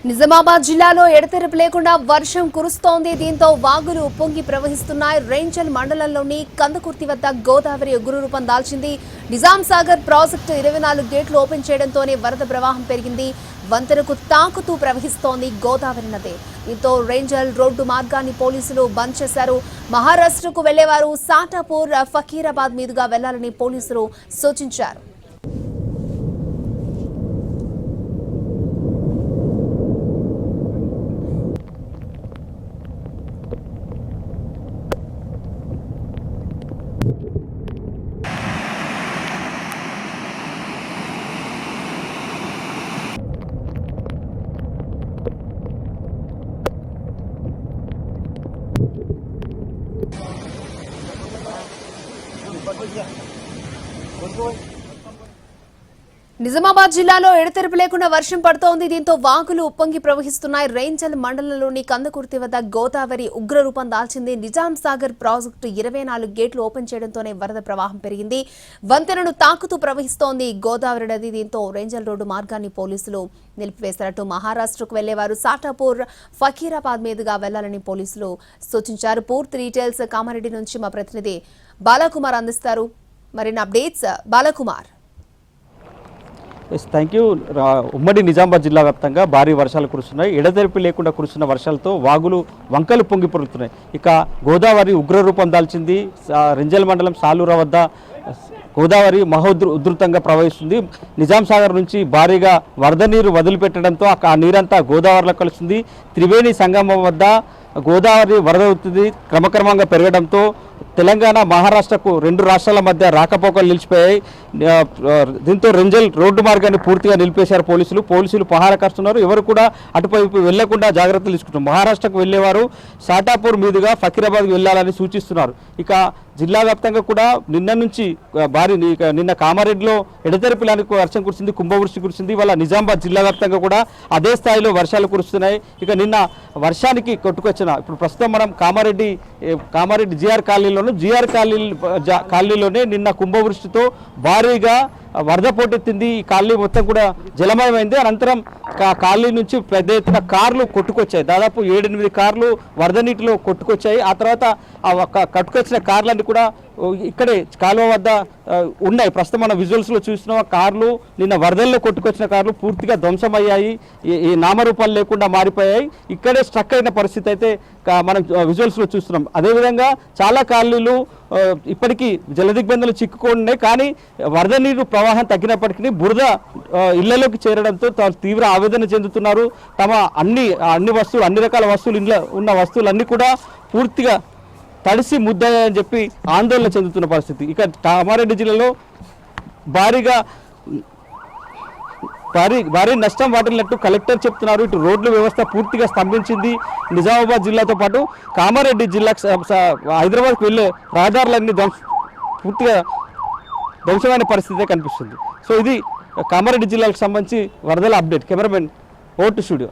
నిజామాబాద్ జిల్లాలో ఎడతెరపు లేకుండా వర్షం కురుస్తోంది. దీంతో వాగులు ఉప్పొంగి ప్రవహిస్తున్నాయి. రేంజల్ మండలంలోని కందకుర్తి వద్ద గోదావరి ఉగ్రరూపం దాల్చింది. నిజాం సాగర్ ప్రాజెక్టు 24 గేట్లు ఓపెన్ చేయడంతోనే వరద ప్రవాహం పెరిగింది. వంతెనకు తాకుతూ ప్రవహిస్తోంది గోదావరి నది. దీంతో రేంజల్ రోడ్డు మార్గాన్ని పోలీసులు బంద్ చేశారు. మహారాష్ట్రకు వెళ్లేవారు సాటాపూర్, ఫకీరాబాద్ మీదుగా వెళ్లాలని పోలీసులు సూచించారు. నిజామాబాద్ జిల్లాలో ఎడతెరపు లేకుండా వర్షం పడుతోంది. దీంతో వాగులు ఉప్పొంగి ప్రవహిస్తున్నాయి. రేంజల్ మండలంలోని కందకుర్తి వద్ద గోదావరి ఉగ్రరూపం దాల్చింది. నిజాం సాగర్ ప్రాజెక్టు 24 గేట్లు ఓపెన్ చేయడంతోనే వరద ప్రవాహం పెరిగింది. వంతెనను తాకుతూ ప్రవహిస్తోంది గోదావరి నది. దీంతో రేంజల్ రోడ్డు మార్గాన్ని పోలీసులు నిలిపివేశారట. మహారాష్ట్రకు వెళ్లేవారు సాటాపూర్, ఫకీరాబాద్ మీదుగా వెళ్లాలని పోలీసులు సూచించారు. పూర్తి డీటెయిల్స్ కామారెడ్డి నుంచి మా ప్రతినిధి బాలకుమార్ అందిస్తారు. మరిన్ని అప్డేట్స్ బాలకుమార్. Thank you. ఉమ్మడి నిజామాబాద్ జిల్లా వ్యాప్తంగా భారీ వర్షాలు కురుస్తున్నాయి. ఎడతెరిపి లేకుండా కురుస్తున్న వర్షాలతో వాగులు వంకలు పొంగి పొరులుతున్నాయి. ఇక గోదావరి ఉగ్రరూపం దాల్చింది. రెంజల్ మండలం సాలూర వద్ద గోదావరి ఉధృతంగా ప్రవహిస్తుంది. నిజాం సాగర్ నుంచి భారీగా వరద నీరు వదిలిపెట్టడంతో ఆ నీరంతా గోదావరిలో కలుస్తుంది. త్రివేణి సంగమం వద్ద గోదావరి వరద ఉధృతి క్రమక్రమంగా పెరగడంతో తెలంగాణ, మహారాష్ట్రకు 2 రాష్ట్రాల మధ్య రాకపోకలు నిలిచిపోయాయి. దీంతో రెంజల్ రోడ్డు మార్గాన్ని పూర్తిగా నిలిపేశారు పోలీసులు పహారా కాస్తున్నారు. ఎవరు కూడా అటువైపు వెళ్లకుండా జాగ్రత్తలు తీసుకుంటున్నారు. మహారాష్ట్రకు వెళ్లేవారు సాటాపూర్ మీదుగా ఫకీరాబాద్కు వెళ్లాలని సూచిస్తున్నారు. ఇక జిల్లా వ్యాప్తంగా కూడా నిన్న కామారెడ్డిలో ఎడతెరిపిలానికి వర్షం కురిసింది, కుంభవృష్టి కురిసింది. ఇవాళ నిజామాబాద్ జిల్లా వ్యాప్తంగా కూడా అదే స్థాయిలో వర్షాలు కురుస్తున్నాయి. ఇక నిన్న వర్షానికి కొట్టుకొచ్చిన ఇప్పుడు ప్రస్తుతం మనం కామారెడ్డి జిఆర్ కాలనీలోనే నిన్న కుంభవృష్టితో భారీగా వరద పోటెత్తింది. ఈ కాలనీ మొత్తం కూడా జలమయమైంది. అనంతరం కాలనీ నుంచి పెద్ద ఎత్తున కార్లు కొట్టుకొచ్చాయి. దాదాపు 7-8 కార్లు వరద నీటిలో కొట్టుకొచ్చాయి. ఆ తర్వాత కట్టుకొచ్చిన కార్లన్నీ కూడా ఇక్కడే కాలువ వద్ద ఉన్నాయి. ప్రస్తుతం మనం విజువల్స్లో చూస్తున్నాం. కార్లు నిన్న వరదల్లో కొట్టుకొచ్చిన కార్లు పూర్తిగా ధ్వంసమయ్యాయి. ఈ నామరూపాలు లేకుండా మారిపోయాయి. ఇక్కడే స్ట్రక్ అయిన పరిస్థితి అయితే మనం విజువల్స్లో చూస్తున్నాం. అదేవిధంగా చాలా కాలనీలు ఇప్పటికీ జలదిగ్బంధంలో చిక్కుకున్నాయి. కానీ వరద నీరు ప్రవాహం తగ్గినప్పటికీ బురద ఇళ్లలోకి చేరడంతో తీవ్ర ఆవేదన చెందుతున్నారు. తమ అన్ని రకాల వస్తువులు ఇంట్లో ఉన్న వస్తువులన్నీ కూడా పూర్తిగా తడిసి ముద్దయ్యాయని చెప్పి ఆందోళన చెందుతున్న పరిస్థితి. ఇక కామారెడ్డి జిల్లాలో భారీ నష్టం వాటిల్లినట్టు కలెక్టర్ చెప్తున్నారు. ఇటు రోడ్ల వ్యవస్థ పూర్తిగా స్తంభించింది. నిజామాబాద్ జిల్లాతో పాటు కామారెడ్డి జిల్లాకు హైదరాబాద్కు వెళ్ళే రహదారులన్నీ పూర్తిగా ధ్వంసమైన పరిస్థితే కనిపిస్తుంది. సో ఇది కామారెడ్డి జిల్లాకు సంబంధించి వరదల అప్డేట్. Cameraman vote studio.